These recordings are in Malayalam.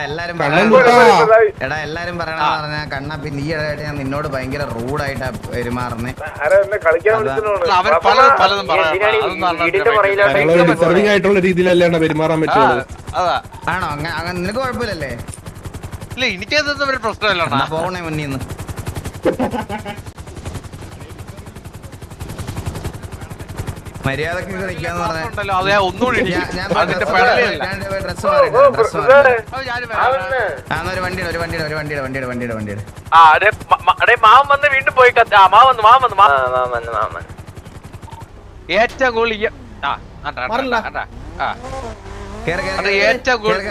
എല്ലാരും പറയണെന്ന് പറഞ്ഞാ കണ്ണാപ്പി നീ ഇടയായിട്ട് ഞാൻ നിന്നോട് ഭയങ്കര റൂഡായിട്ടാ പെരുമാറുന്നേ. ആയിട്ടുള്ള രീതിയിലല്ലാണ്ട് പെരുമാറാൻ പറ്റുള്ളൂ. ആണോ? അങ്ങനെ നിനക്ക് കുഴപ്പമില്ലല്ലേ? ഇല്ല, എനിക്കതൊന്നും ഒരു പ്രശ്നമല്ല. പോണേ മുന്നീന്ന് മര്യാദക്ക് കളിക്കാന്ന് പറഞ്ഞല്ലോ. ഒന്നുകൂടി മാവൻ വന്ന് വീണ്ടും പോയി ഏറ്റവും കൂടുതൽ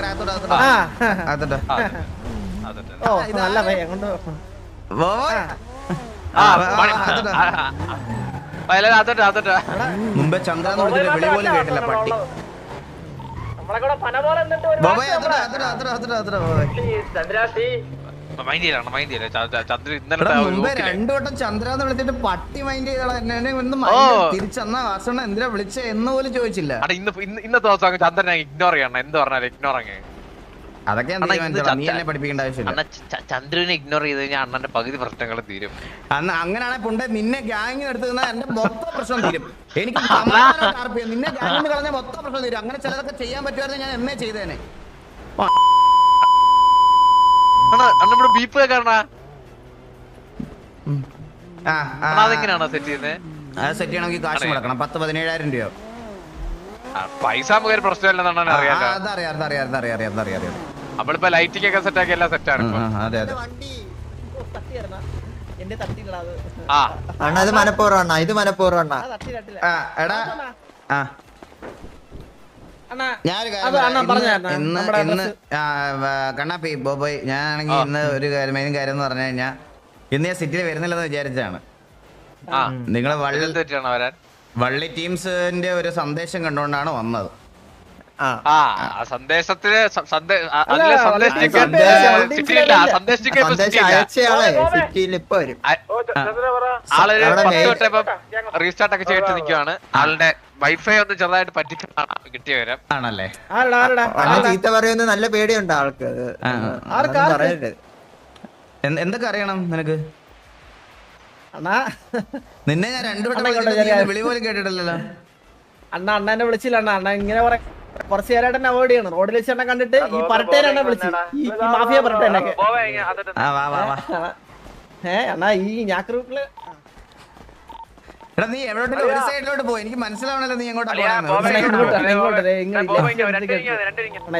മുമ്പേ ചന്ദ്രന്ന് വിളിച്ചിട്ട് വിളി പോലും കേട്ടില്ല പട്ടി. മുമ്പേ 2 വട്ടം ചന്ദ്രാന്ന് വിളിച്ചിട്ട് പട്ടി മൈൻഡ് ചെയ്തോളാം. തിരിച്ചെന്നാ വാസണ്ണ എന്തിനാ വിളിച്ച എന്ന് പോലും ചോദിച്ചില്ല. ഇന്നത്തെ ദിവസം ചന്ദ്രനെ ഇഗ്നോർ ചെയ്യണം. എന്ത് പറഞ്ഞാലും ഇഗ്നോർ അങ്ങ്. അതൊക്കെ പഠിപ്പിക്കേണ്ട ആവശ്യമില്ല. ചന്ദ്രനെ ഇഗ്നോർ ചെയ്ത് കഴിഞ്ഞാൽ അണ്ണന്റെ പകുതി പ്രശ്നങ്ങൾ തീരും. അങ്ങനെയാണെങ്കിൽ പുണ്ടെ നിന്നെ ഗ്യാങ്ങിന് എടുത്തു നിന്നാൽ എന്റെ മൊത്തം പ്രശ്നം തീരും. എനിക്ക് നിന്നെ ഗ്യാങ്ങിന് കളഞ്ഞ മൊത്തം പ്രശ്നം തീരും. അങ്ങനെ ചിലതൊക്കെ ചെയ്യാൻ പറ്റുമായിരുന്നു ഞാൻ എന്നേ ചെയ്തേനെ. അണ്ണ ബീപ്പ് കാരണ അതെങ്ങനെയാണോ സെറ്റ് ചെയ്യുന്നത്? അത് സെറ്റ് ചെയ്യണമെങ്കിൽ കാശ് മുടക്കണം. 10-17,000 രൂപയോ. പൈസ നമുക്ക് പ്രശ്നമില്ലെന്നാണ് അറിയാം. നമ്മളിപ്പോ ലൈറ്റിംഗ് സെറ്റ് ആക്കി എല്ലാം സെറ്റ് ആണ്. അതെ അതെ. ഇത് മനഃപൂർവ്വം ഇത് മനഃപൂർവ്വം. ഞാനൊരു കണ്ണാപ്പി ബോബോയ്, ഞാനാണെങ്കിൽ ഇന്ന് ഒരു മെയിൻ കാര്യം എന്ന് പറഞ്ഞു കഴിഞ്ഞാൽ ഇന്ന് ഞാൻ സിറ്റിയിൽ വരുന്നില്ലെന്ന് വിചാരിച്ചാണ്. നിങ്ങള് വള്ളി ടീംസിന്റെ ഒരു സന്ദേശം കണ്ടുകൊണ്ടാണ് വന്നത്. സന്ദേശത്തിന് റീസ്റ്റാർട്ട് ഒക്കെ ചെയ്തിട്ട് നിൽക്കുവാണ്. ആളുടെ വൈഫൈ ഒന്ന് ചെറുതായിട്ട് പറ്റിച്ചാണ് കിട്ടിയ വിവരം. ആണല്ലേ? ചീത്ത പറയുന്ന നല്ല പേടിയുണ്ട് ആൾക്ക്. എന്തൊക്കെ അറിയണം നിനക്ക്? നിന്നെ ഞാൻ 2 വട്ടം വിളി പോലും കേട്ടിട്ടില്ലല്ലോ. അണ്ണനെ വിളിച്ചില്ല. അണ്ണ ഇങ്ങനെ കുറച്ച് നേരമായിട്ട് അവോയ്ഡ് ചെയ്യണം. റോഡിൽ വെച്ച് എന്നെ കണ്ടിട്ട് ഈ പറട്ടേനെ വിളിച്ചു, ഈ മാഫിയ പറട്ടേനൊക്കെ. അണ്ണാ ഈ ഞാക്കറൂട്ടില് നീ എവിടെ ഒരു സൈഡിലോട്ട് പോയി. എനിക്ക് മനസ്സിലാവണല്ലോ നീ എങ്ങോട്ടാ.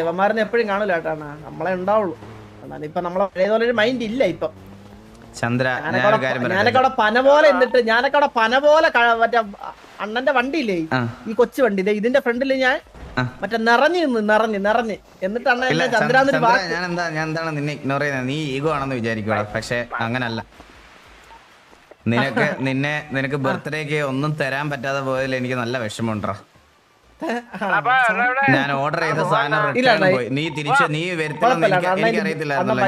ഇവന്മാരൊന്നും എപ്പോഴും കാണൂല കേട്ടോ. നമ്മളെ ഉണ്ടാവുള്ളൂ. ഇപ്പൊ നമ്മളെ പഴയതുപോലെ ഒരു മൈൻഡ് ഇല്ല ഇപ്പൊ. ചന്ദ്ര, ഞാനൊക്കെ അവിടെ പന പോലെ എന്നിട്ട് മറ്റേ അണ്ണന്റെ വണ്ടിയില്ലേ, ഈ കൊച്ചു വണ്ടി ഇതിന്റെ ഫ്രണ്ടില് ഞാൻ മറ്റേ നിറഞ്ഞു എന്നിട്ട് അണ്ണ എന്നെ ചന്ദ്രാന്നൊരു ഞാൻ എന്താണ് നിന്നെ ഇഗ്നോർ ചെയ്യുന്നത്? നീ ഈഗോ ആണെന്ന് വിചാരിക്കുക. പക്ഷെ അങ്ങനല്ല. നിനക്ക് ബർത്ത്ഡേക്ക് ഒന്നും തരാൻ പറ്റാതെ പോയതിൽ എനിക്ക് നല്ല വിഷമമുണ്ടോ. ഞാൻ ഓർഡർ ചെയ്ത സാധനം റിട്ടേൺ പോയി. നീ വരുത്തില്ലെന്ന് എനിക്ക് അറിയത്തില്ലായിരുന്നല്ലോ.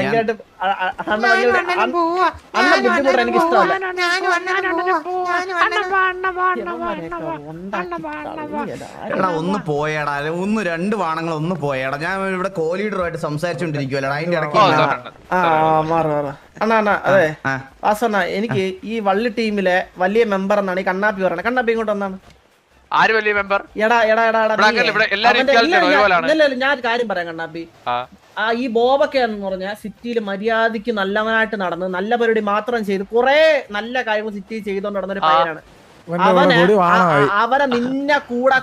ഒന്ന് പോയേടാ, 1-2 വാണങ്ങൾ ഒന്ന് പോയേടാ. ഞാൻ ഇവിടെ കോ ലീഡറുമായിട്ട് സംസാരിച്ചോണ്ടിരിക്കുവല്ലോ. അതിന്റെ ഇടയ്ക്ക് അതെ വാസണ്ണ, എനിക്ക് ഈ വള്ളി ടീമിലെ വലിയ മെമ്പർ എന്നാണ് ഈ കണ്ണാപ്പി പറയണത്. കണ്ണാപ്പി ഇങ്ങോട്ട് വന്നാണ്. ആര് വലിയ മെമ്പർ? ഞാൻ കാര്യം പറയാം കണ്ണാപ്പി. ഈ ബോബൊക്കെ എന്ന് പറഞ്ഞാൽ സിറ്റിയിൽ മര്യാദക്ക് നല്ലവനായിട്ട് നടന്ന് നല്ല പരിപാടി മാത്രം ചെയ്ത് കുറെ നല്ല കാര്യങ്ങൾ സിറ്റിയിൽ ചെയ്തോണ്ട് നടന്നൊരു പയ്യനാണ്. അവനെ നിന്നെ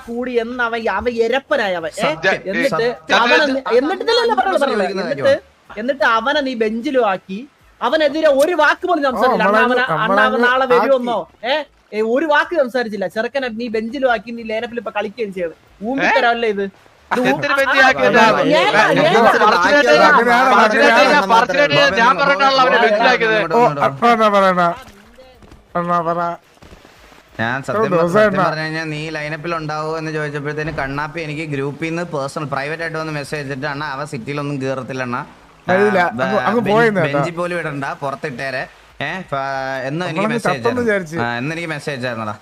കൂടി എന്ന് അവൻ എരപ്പനായ അവൻ. എന്നിട്ട് അവനെ നീ ബെഞ്ചിലും ആക്കി. അവനെതിരെ ഒരു വാക്ക് പോലും സംസാരിച്ചില്ല. അവൻ നാളെ വരുമെന്നോ ഒരു വാക്ക് സംസാരിച്ചില്ല. ചെറുക്കനെ നീ ബെഞ്ചിലും ആക്കി. നീ ലേനപ്പിൽ ഇപ്പൊ കളിക്കുകയും ചെയ്ത് ഊമ്പിത്തരല്ലേ ഇത്? ഞാൻ സത്യം പറഞ്ഞു കഴിഞ്ഞാൽ നീ ലൈനപ്പിൽ ഉണ്ടാവുമോ എന്ന് ചോദിച്ചപ്പോഴത്തേന് കണ്ണാപ്പി എനിക്ക് ഗ്രൂപ്പിൽ നിന്ന് പേഴ്സണൽ പ്രൈവറ്റ് ആയിട്ട് വന്ന് മെസ്സേജ് ചെയ്തിട്ട് അണ്ണ അവ സിറ്റിയിലൊന്നും കേറത്തില്ല അണ്ണ, ബെഞ്ചിൽ പോലും ഇടണ്ട, പുറത്തിട്ടേരെ എന്ന് എനിക്ക് മെസ്സേജ് ആയിരുന്നടാ.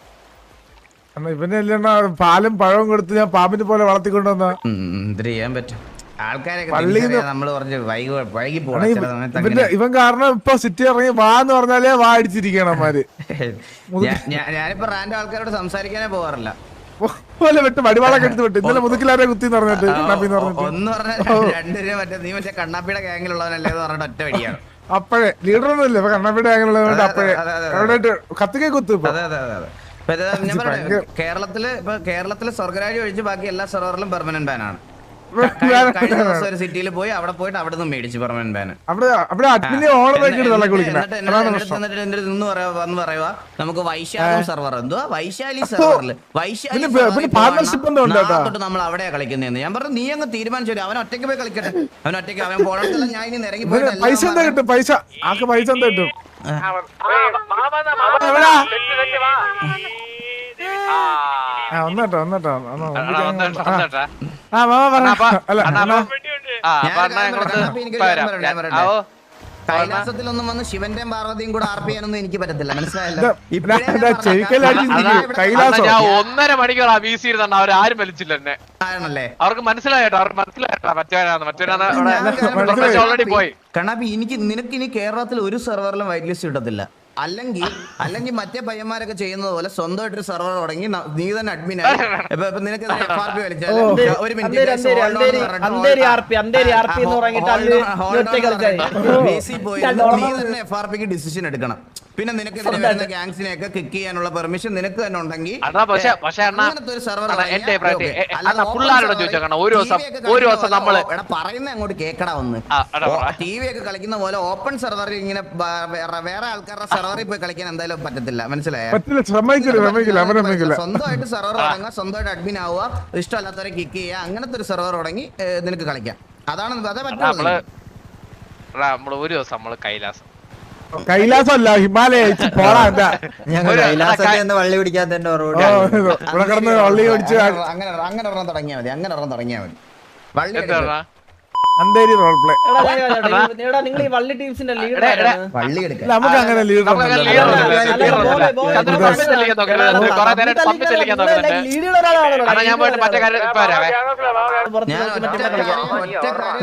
ഇവനെല്ലാം പാലും പഴവും കൊടുത്ത് ഞാൻ പാമ്പിനെ പോലെ വളർത്തിക്കൊണ്ടുവന്ന എന്ത് ചെയ്യാൻ പറ്റും ആൾക്കാരൊക്കെ നമ്മള് കുറച്ച് വൈകി പോകണം ചില സമയത്ത് ഇവൻ കാരണം ഇപ്പൊ സിറ്റി ഇറങ്ങി വാ എന്ന് പറഞ്ഞാലേ വാ അടിച്ചിരിക്കണം അവന്മാര്. ഞാനിപ്പോ റാൻഡ് ആൾക്കാരോട് സംസാരിക്കാനേ പോകാറില്ല. പോലെ വിട്ട് വടിവാളൊക്കെ എടുത്ത് വിട്ട് ഇന്നലെ മുതുക്കിലാരെ കുത്തിന്ന് പറഞ്ഞിട്ട് ഒന്ന് പറഞ്ഞാൽ രണ്ടുപേരും മറ്റേ നീ മറ്റേ കണ്ണാപ്പിയുടെ ഗ്യാങ്ങിലുള്ളവനല്ലേ എന്ന് പറഞ്ഞിട്ട് ഒറ്റ വടിയാണ്. അപ്പഴേ ലീഡറൊന്നും ഇല്ല ഇപ്പൊ കണ്ണാപ്പിയുടെ ഗ്യാങ്ങിലുള്ളതുകൊണ്ട് അപ്പഴേ അവിടെ കത്തിക്കെ കുത്തു ഇപ്പൊ. ഞാൻ പറഞ്ഞു കേരളത്തില് സ്വർഗരാജ് ഒഴിച്ച് ബാക്കി എല്ലാ സെർവറിലും പെർമനന്റ് ബാനാണ്. കഴിഞ്ഞ ദിവസം ഒരു സിറ്റിയിൽ പോയി അവിടെ പോയിട്ട് അവിടെ നിന്ന് മേടിച്ചു പെർമനന്റ് ബാൻ. അവിടെ അഡ്മിനെ ഓണറൊക്കെ വന്ന് പറയുക നമുക്ക് വൈശാലി സെർവർ എന്തുവാ വൈശാലി സെർവറിൽ തൊട്ട് നമ്മൾ അവിടെയാ കളിക്കുന്നതെന്ന്. ഞാൻ പറഞ്ഞു നീ അങ്ങ് തീരുമാനിച്ചു അവൻ ഒറ്റയ്ക്ക് പോയി കളിക്കട്ടെ. അവൻ ഒറ്റയ്ക്ക് അവൻ പോകണമെന്നില്ല. ഞാൻ ഇനി ഇറങ്ങി പോയിട്ട് പൈസ എന്താ കിട്ടും? പൈസ ആക്ക് പൈസ എന്താ കിട്ടും? ഒന്നട്ടോ കൈലാസത്തിലൊന്നും വന്ന് ശിവന്റെയും പാർവതിയും കൂടെ ആർപ്പ് ചെയ്യാനൊന്നും എനിക്ക് പറ്റത്തില്ല. മനസ്സിലായല്ലോ? 1.5 മണിക്കൂർ അവരാരും വലിച്ചില്ല എന്നെ. ആണല്ലേ? അവർക്ക് മനസ്സിലായിട്ടോ മറ്റവനാണ് ഓൾറെഡി പോയി. കണ്ണാപ്പി നിനക്ക് ഇനി കേരളത്തിൽ ഒരു സെർവറിലും വൈറ്റ് ലിസ്റ്റ് കിട്ടത്തില്ല. അല്ലെങ്കിൽ മറ്റേ പയ്യന്മാരൊക്കെ ചെയ്യുന്നത് പോലെ സ്വന്തമായിട്ടൊരു സെർവർ തുടങ്ങി നീ തന്നെ അഡ്മിൻ ആയി. നിനക്ക് FRP വലിച്ചാൽ ഒരു മിനിറ്റ് പോയി നീ തന്നെ FRPക്ക് ഡിസിഷൻ എടുക്കണം. പിന്നെ നിനക്കെതിരെ വരുന്ന ഗാങ്സിനെയൊക്കെ കിക്ക് ചെയ്യാനുള്ള പെർമിഷൻ നിനക്ക് തന്നെ ഉണ്ടെങ്കിൽ അങ്ങനത്തെ ഒരു സെർവർ പറയുന്ന അങ്ങോട്ട് കേക്കടാ ഒന്ന്. TV ഒക്കെ കളിക്കുന്ന പോലെ ഓപ്പൺ സെർവറിൽ ഇങ്ങനെ വേറെ ആൾക്കാരുടെ സെർവറിൽ പോയി കളിക്കാൻ എന്തായാലും പറ്റത്തില്ല. മനസ്സിലായോ? സ്വന്തമായിട്ട് സെർവർ തുടങ്ങുക, സ്വന്തമായിട്ട് അഡ്മിൻ ആവുക, ഇഷ്ടമല്ലാത്തവരെ കിക്ക് ചെയ്യുക, അങ്ങനത്തെ ഒരു സെർവർ തുടങ്ങി നിനക്ക് കളിക്കാം. അതേ പറ്റുള്ളൂ. ഒരു ദിവസം നമ്മള് കൈലാസമല്ല ഹിമാലയ ഞങ്ങൾ കൈലാസത്തിൽ വള്ളി പിടിക്കാത്ത വള്ളി പിടിച്ച് അങ്ങനെ ഒരെണ്ണം തുടങ്ങിയാൽ മതി. വള്ളി അന്തേരി റോൾ പ്ലേ. നിങ്ങൾ ഈ വള്ളി ടീംസിന്റെ ലീഡർ നമുക്ക് അങ്ങനെ ലീഡർ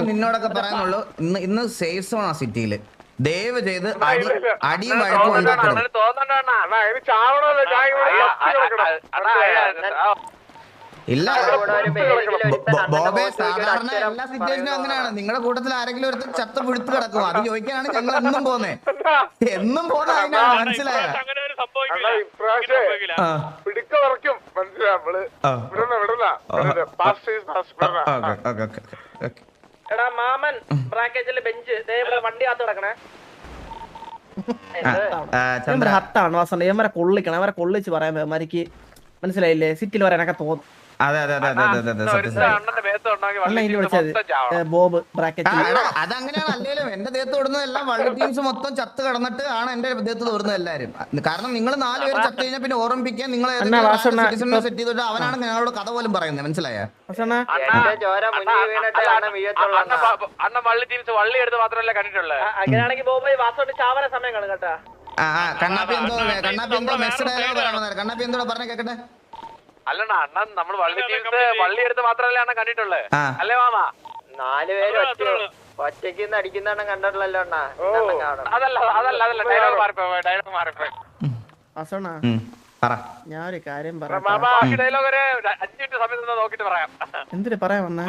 നിന്നോടൊക്കെ പറയാനുള്ളൂ. ഇന്ന് സേഫ് സോൺ ആ സിറ്റിയില്. ദയവ് ചെയ്ത് അടിയും വഴക്കും ഉണ്ടാക്കണം. ഇല്ല ബോബെ, സാധാരണ എല്ലാ സിറ്റുവേഷനും അങ്ങനെയാണ്. നിങ്ങളുടെ കൂട്ടത്തിൽ ആരെങ്കിലും ഒരു ചത്ത പിടുത്ത് കിടക്കും. അത് ചോദിക്കാനാണ് ഞങ്ങൾ എന്നും പോകുന്നത്. അതിനാണ്. മനസ്സിലായോ? എടാ മാമൻ ബ്രാക്കേജിലെ ബെഞ്ച് വണ്ടി അകത്ത് കിടക്കണേ. ഹത്താണ് വാസണ്ട. ഇവരെ കൊള്ളിക്കണം. അവരെ കൊള്ളിച്ച് പറയാൻ മരിക്ക് മനസ്സിലായില്ലേ? സിറ്റിയിൽ വരാനൊക്കെ തോന്നും. ബോബ് അതങ്ങനെയാണ്. അല്ലെങ്കിലും എന്റെ ദേഹത്ത് തൊടുന്നതെല്ലാം വള്ളി ടീംസ് മൊത്തം ചത്ത് കിടന്നിട്ട് ആണ് എന്റെ ദേഹത്ത് തൊടുന്നത് എല്ലാരും. കാരണം നിങ്ങൾ 4 പേര് ചത്ത് കഴിഞ്ഞാൽ പിന്നെ ഓർമ്മിപ്പിക്കാൻ നിങ്ങൾ സെറ്റ് ചെയ്തിട്ട് അവനാണ് ഞങ്ങളോട് കഥ പോലും പറയുന്നത്. മനസ്സിലായോ? അങ്ങനെയാണെങ്കിൽ ബോബ് വാസോട്ട് ചാവന സമയം കാണും കേട്ടാ. കണ്ണാപ്പി എന്തോ കണ്ണാപ്പി എന്തോ പറഞ്ഞ കേക്കട്ടെ. അല്ലണ്ണ അണ്ണൻ നമ്മൾ വള്ളി എടുത്ത് മാത്രമല്ലേ അണ്ണൻ കണ്ടിട്ടുള്ളത് അല്ലേ മാമ? 4 പേര് ഒറ്റയ്ക്ക് അടിക്കുന്ന കണ്ടിട്ടുള്ളല്ലോ അണ്ണ. അതല്ല ഡയലോഗ് മാറിപ്പോയി. ഞാനൊരു കാര്യം ഡയലോഗ് ഒരു 5 മിനിറ്റ് സമയത്ത് നോക്കിട്ട് പറയാം. എന്തിനു പറയാൻ വന്ന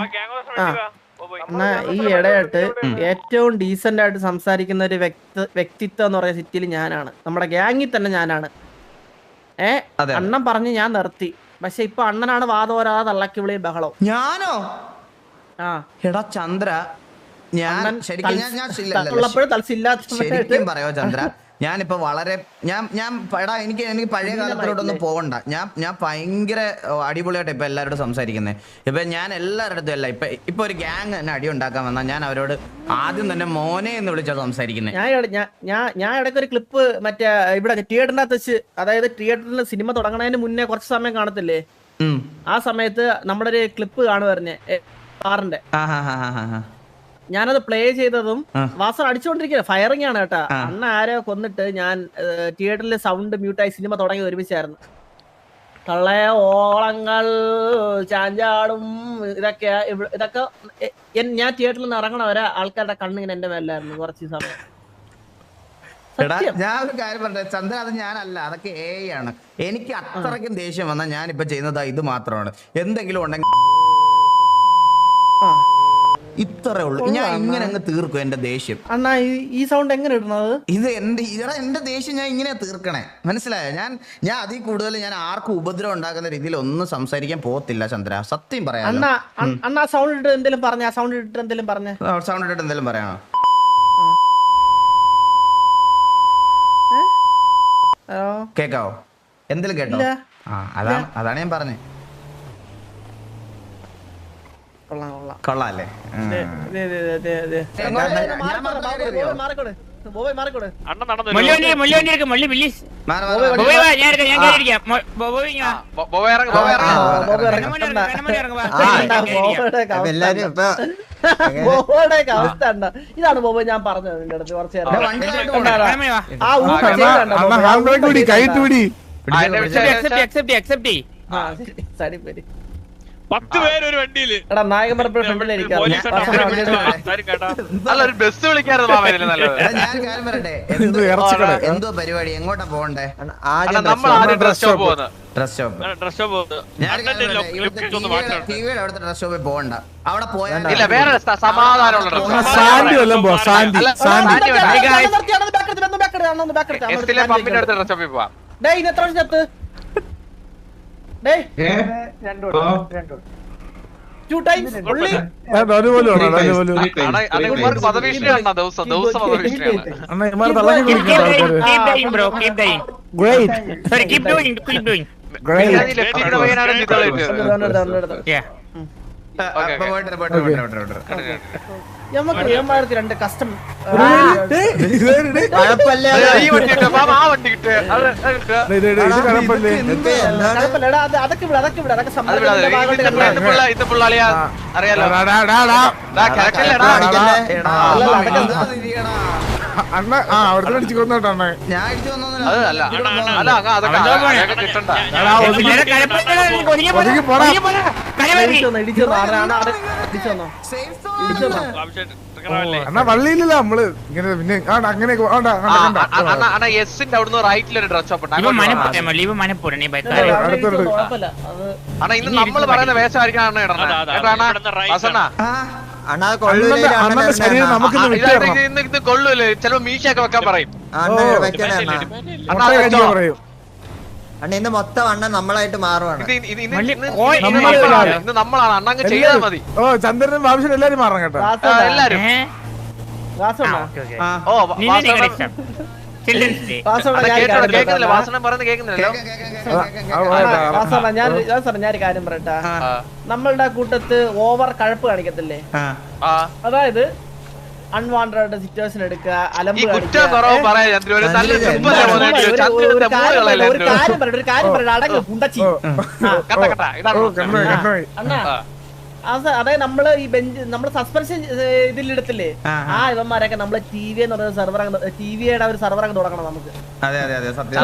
എന്നാ ഈ ഇടയായിട്ട് ഏറ്റവും ഡീസന്റ് ആയിട്ട് സംസാരിക്കുന്ന ഒരു വ്യക്തിത്വം എന്ന് പറയുന്ന സിറ്റിയിൽ ഞാനാണ്. നമ്മുടെ ഗ്യാങ്ങിൽ തന്നെ ഞാനാണ്. അണ്ണൻ പറഞ്ഞ് ഞാൻ നിർത്തി. പക്ഷെ ഇപ്പൊ അണ്ണനാണ് വാദോരാ തള്ളക്കി വിളി ബഹളം. ഞാനോ? എടാ ചന്ദ്ര, ഞാൻ ശരിക്കും പറയോ ചന്ദ്ര, ഞാനിപ്പോ വളരെ എനിക്ക് പഴയ കാലത്തിലോട്ടൊന്നും പോകണ്ട. ഞാൻ ഭയങ്കര അടിപൊളിയായിട്ട് ഇപ്പൊ എല്ലാവരോടും സംസാരിക്കുന്നത്. ഇപ്പൊ ഞാൻ എല്ലാവരുടെ അല്ല ഇപ്പൊ ഒരു ഗ്യാങ് തന്നെ അടി ഉണ്ടാക്കാൻ വന്നാൽ ഞാൻ അവരോട് ആദ്യം തന്നെ മോനെ എന്ന് വിളിച്ചാൽ സംസാരിക്കുന്നത്. ഞാൻ ഇടയ്ക്ക് ഒരു ക്ലിപ്പ് മറ്റേ ഇവിടെ തിയേറ്ററിനകത്ത് വെച്ച്, അതായത് തിയേറ്ററിൽ സിനിമ തുടങ്ങണതിന് മുന്നേ കുറച്ച് സമയം കാണത്തില്ലേ, ആ സമയത്ത് നമ്മുടെ ഒരു ക്ലിപ്പ് കാണുമായിരുന്നേ കാറിന്റെ. ഞാനത് പ്ലേ ചെയ്തതും വാസൻ അടിച്ചുകൊണ്ടിരിക്കുന്നത് ഫയറിംഗ് ആണ് കേട്ടാ. അണ്ണ ആരോ കൊന്നിട്ട് ഞാൻ തിയേറ്ററിൽ സൗണ്ട് മ്യൂട്ടായി സിനിമ തുടങ്ങി ഒരുമിച്ചായിരുന്നു. തള്ളയ ഓളങ്ങൾ ചാഞ്ചാടും ഇതൊക്കെ ഞാൻ തിയേറ്ററിൽ നിന്ന് ഇറങ്ങണ വരെ ആൾക്കാരുടെ കണ്ണിങ്ങനെ എന്റെ മേലായിരുന്നു കുറച്ച് സമയം. എടാ ഞാൻ ഒരു കാര്യം പറഞ്ഞത് ചന്ദ്രൻ, അത് ഞാനല്ല, അതൊക്കെ AI ആണ്. എനിക്ക് അത്രയ്ക്കും ദേഷ്യം വന്നാൽ ഞാനിപ്പോ ചെയ്യുന്നത് ഇത് മാത്രമാണ്. എന്തെങ്കിലും ഉണ്ടെങ്കിൽ ഇത്രേ ഉള്ളൂ, ഞാൻ ഇങ്ങനെ അങ്ങ് തീർക്കും എന്റെ ദേഷ്യം. അണ്ണാ ഈ സൗണ്ട് എങ്ങനെ ഇടുന്നത്? ഇത് എന്റെ ദേഷ്യം ഞാൻ ഇങ്ങനെ തീർക്കണേ, മനസ്സിലായോ? ഞാൻ അതിൽ കൂടുതൽ ഞാൻ ആർക്കും ഉപദ്രവം ഉണ്ടാക്കുന്ന രീതിയിൽ ഒന്നും സംസാരിക്കാൻ പോകത്തില്ല ചന്ദ്ര, സത്യം പറയാം. അണ്ണാ സൗണ്ട് ഇട്ട് എന്തെങ്കിലും പറഞ്ഞ, സൗണ്ട് ഇട്ടിട്ട് എന്തെങ്കിലും പറഞ്ഞ, സൗണ്ട് ഇട്ടിട്ട് എന്തെങ്കിലും പറയണോ? കേക്കാവോ? എന്തെങ്കിലും കേട്ടോ? അതാണ് ഞാൻ പറഞ്ഞേ. കൊള്ളാല്ലേ? ഇതാണ് ബോബോ ഞാൻ പറഞ്ഞത് നിന്റെ അടുത്ത് കുറച്ച് നേരം. 10 പേര് ഒരു വണ്ടിയില്. എടാ നായകന്മാർ ഫ്രണ്ടിലിരിക്കാം. നല്ലൊരു ബസ് വിളിക്കാറുണ്ട് നല്ലത്. ഞാൻ കാര്യം പറയട്ടെ, എന്തോ പരിപാടി, എങ്ങോട്ടാ പോകണ്ടേ? നമ്മൾ ആദ്യം ഡ്രസ് ഷോപ്പ് പോകുന്നത്. ഡ്രസ് ഷോപ്പ് ഡ്രസ് ഷോപ്പ് ടിവിയുടെ അവിടുത്തെ ഡ്രസ് ഷോപ്പിൽ പോകണ്ട. അവിടെ പോയാൽ ഇല്ല, വേറെ സമാധാനമുള്ള പമ്പിന്റെ അടുത്ത ഡ്രസ് ഷോപ്പിൽ പോവാം. പദഭീഷണിയാണ് ദിവസം രണ്ട് കസ്റ്റം അറിയാലോ. അണ്ണ അവിടുത്തെ അടിച്ചു കൊന്നോട്ടോ അണ്ണ. ഞാൻ അടിച്ചു വന്നൊന്നുമില്ല. അണ്ണ വള്ളിയില്ല നമ്മള് ഇങ്ങനെ പിന്നെ അങ്ങനെ എസിന്റെ അവിടുന്ന് റൈറ്റിലൊരു ഡ്രസ് ഷോപ്പ് ഉണ്ട്. ഇന്ന് നമ്മള് പറയുന്ന വേഷമായിരിക്കണം ഇന്ന് കൊള്ളൂല്ലേ, ചിലപ്പോ മീശയൊക്കെ വെക്കാൻ പറയും. ഇന്ന് മൊത്തം അണ്ണൻ നമ്മളായിട്ട് മാറുവാണ്. ഇന്ന് നമ്മളാണ് അണ്ണങ്ങ് ചെയ്താൽ മതി. ഓ ചന്ദ്രനും ബാബുഷനും എല്ലാരും മാറണം കേട്ടോ. എല്ലാരും കേൾക്കുന്നില്ല, വാസന പറയുന്നത് കേൾക്കുന്നില്ലല്ലോ. ഞാനൊരു കാര്യം പറയട്ടാ, നമ്മളുടെ കൂട്ടത്ത് ഓവർ കഴപ്പ് കാണിക്കത്തില്ലേ? അതായത് അൺവാണ്ടഡ് സിറ്റുവേഷൻ എടുക്കുക, അലമ്പ് ഒരു കാര്യം പറയട്ടെ, അടങ്ങ് പുണ്ടച്ചി. അണ്ണാ അതായത് നമ്മള് ഈ ബെഞ്ച് നമ്മള് സസ്പെൻഷൻ ഇതിലെടുത്തില്ലേ, ആ ഇവന്മാരൊക്കെ നമ്മള് TV എന്ന് പറയുന്ന സെർവർ, TVയുടെ ഒരു സെർവർ അങ്ങ് തുടങ്ങണം നമുക്ക്. അതെ അതെ അതെ സത്യം.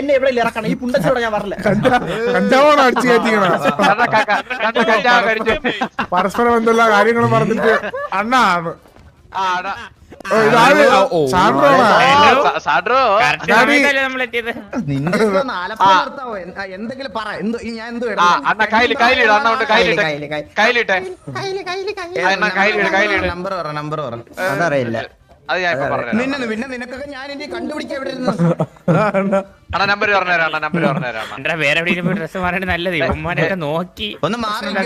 എന്നെ ഇവിടെ ഇറക്കണം, ഈ പുണ്ടച്ചോടെ ഞാൻ പറഞ്ഞില്ല. പരസ്പരം എന്തെല്ലാം കാര്യങ്ങളും പറഞ്ഞിട്ട് അണ്ണാ എന്തെങ്കിലും പറ. ഞാൻ നമ്പർ പറ. അതറിയില്ല. പിന്നെ നിനക്കൊക്കെ ഞാൻ ഇനി കണ്ടുപിടിക്കാൻ ഇവിടെ ഇരുന്നു. നമ്പർ പറഞ്ഞുതരാം. വേറെ എവിടെയെങ്കിലും ഡ്രസ് മാറാൻ നല്ലത്. ഇവന്മാരൊക്കെ നോക്കി ഒന്ന് മാറിക്കോ,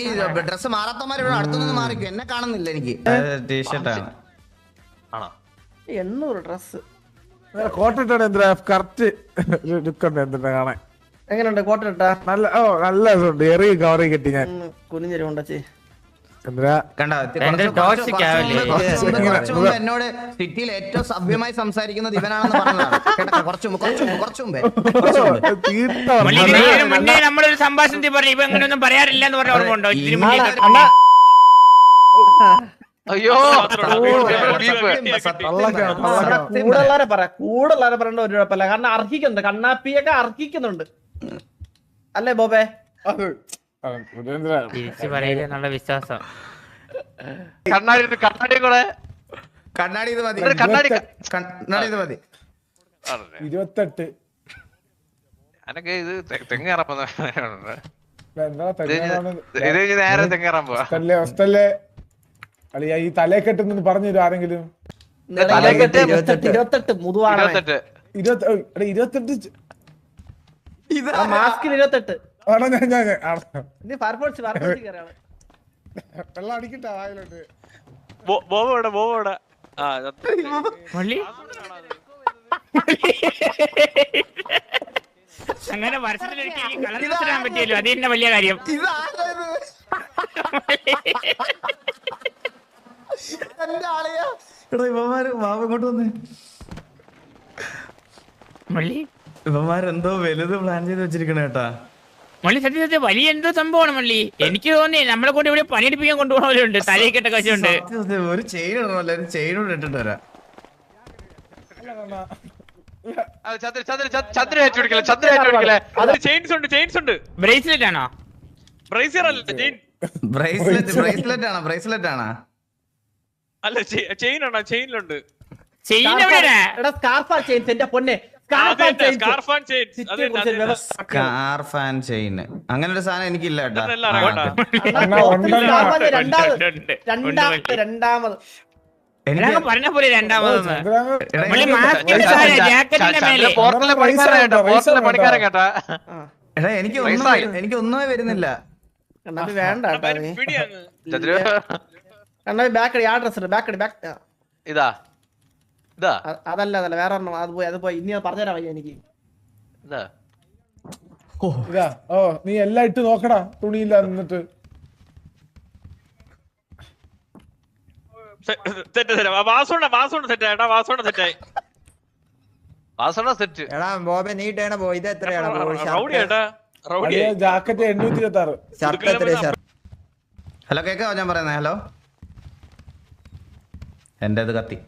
ഈ ഡ്രസ് മാറാത്തമാർ ഇവിടെ അടുത്തൊന്നും മാറിക്കോ. എന്നെ കാണുന്നില്ല. എനിക്ക് ടീഷർട്ടാണ്. 800 ഡ്രസ് കോട്ടിട്ടാണ് എന്താ കറക്റ്റ് ലുക്കുണ്ട്. എന്താ കാണാൻ എങ്ങനെയുണ്ട് കോട്ട ഇട്ടാ? നല്ല നല്ല രസമുണ്ട്. എറിയ കവറി കെട്ടി ഞാൻ കുനിഞ്ഞിരുണ്ടേ. എന്നോട് സിറ്റിയിൽ ഏറ്റവും സഭ്യമായി സംസാരിക്കുന്നത് ഇവനാണെന്ന് പറഞ്ഞതാണ്. കുറച്ചു മുമ്പേ നമ്മളൊരു സംഭാഷണത്തിൽ പറഞ്ഞു ഇവ അങ്ങനെയൊന്നും പറയാറില്ല എന്ന് പറഞ്ഞ ഓർമ്മ ഉണ്ടോ? അയ്യോ കൂടുതലുള്ളവരെ പറയേണ്ട ഒരു കുഴപ്പമില്ല. കാരണം അർഹിക്കുന്നുണ്ട്, കണ്ണാപ്പിയൊക്കെ അർഹിക്കുന്നുണ്ട് അല്ലേ ബോബേ? തിരിച്ചു പറയില്ല എന്നുള്ള വിശ്വാസം. കണ്ണാടി കൂടെ കണ്ണാടി ഇത് മതി, കണ്ണാടി കണ്ണാടി ഇത് മതി. 28 അനക്ക് ഇത് തെങ്ങേറാൻ എന്താ തെങ്ങാണ് ഇത് നേരെ തെങ്ങേറാൻ പോവാ. ഹോസ്റ്റലിലെ അളിയ ഈ തലേ കെട്ടുന്നു പറഞ്ഞു തരും ആരെങ്കിലും. 28 മുതുവാണ് 28 മാസ്കിൽ 28. ആണോ? ഞാൻ ഇനി ഫയർഫോഴ്സ് കയറിയാണ്. വെള്ളം അടിക്കട്ടെ വായിലോട്ട്. ബോബോടെ മള്ളി അങ്ങനെ വർഷത്തിലൊരിക്കൽ കളർ ഇടാൻ പറ്റിയല്ലോ, അത് തന്നെ വലിയ കാര്യം. ഇങ്ങോട്ട് വന്നേ. മള്ളി ഇവന്മാരെന്തോ വലുത് പ്ലാൻ ചെയ്ത് വെച്ചിരിക്കണ കേട്ടാ. മള്ളി സത്യം വലിയ എന്തോ സംഭവമാണ് മള്ളി. എനിക്ക് തോന്നി നമ്മളെ കൊണ്ട് ഇവിടെ പണിയെടുപ്പിക്കാൻ കൊണ്ടുപോകലുണ്ട്, തലയിക്കെട്ടൊക്കെ വെച്ചുണ്ട്. ഒരു ചെയിൻ ഇടണമല്ലോ, ഒരു ചെയിൻ കൂടെ ഇട്ടിട്ട് വരാം. ചെയിൻസ് ഉണ്ട്. ബ്രേസ്ലെറ്റ് ആണോ? ബ്രേസിയർ അല്ല ചെയിൻ. ബ്രേസ്ലെറ്റ് ആണോ? അല്ല ചെയിൻ ആണോ? ചെയിനിലുണ്ട്. ചെയിൻ എവിടെയാ? എടാ സ്കാർഫ് ചെയിൻ എന്റെ പൊന്നെ. Scarf and chain. Scarf and chain അങ്ങനെ ഒരു സാധനം എനിക്കില്ല കേട്ടാ. രണ്ടാമത് എനിക്ക് പറഞ്ഞ പോലെ രണ്ടാമതൊന്ന് പണിക്കാരൻ കേട്ടാ. എടാ എനിക്ക് ഒന്നുമേ വരുന്നില്ല. കണ്ണാപ്പി വേണ്ട പിടിയാണ്. കണ്ണാപ്പി ബാക്കടി ആ ഡ്രസ് ബാക്കടി ബാക്ക്. ഇതാ ഇതാ അതല്ല വേറെ ഒരെണ്ണം. അത് പോയി ഇനി പറഞ്ഞുതരാം വയ്യ എനിക്ക്. ഇതാ ഇതാ ഓ നീ എല്ലാം ഇട്ട് നോക്കടാ തുണിയില്ല എന്നിട്ട്. സെറ്റ് എടാ ബോബെ നീ ഇട്ടേണ പോ. ഇത് എത്രയാണ് ജാക്കറ്റ് 826 ഷർട്ട് എത്രയാ? ഹലോ കേക്കാവോ ഞാൻ പറയുന്നത്? ഹലോ എൻ്റെ ഇത് കത്തി.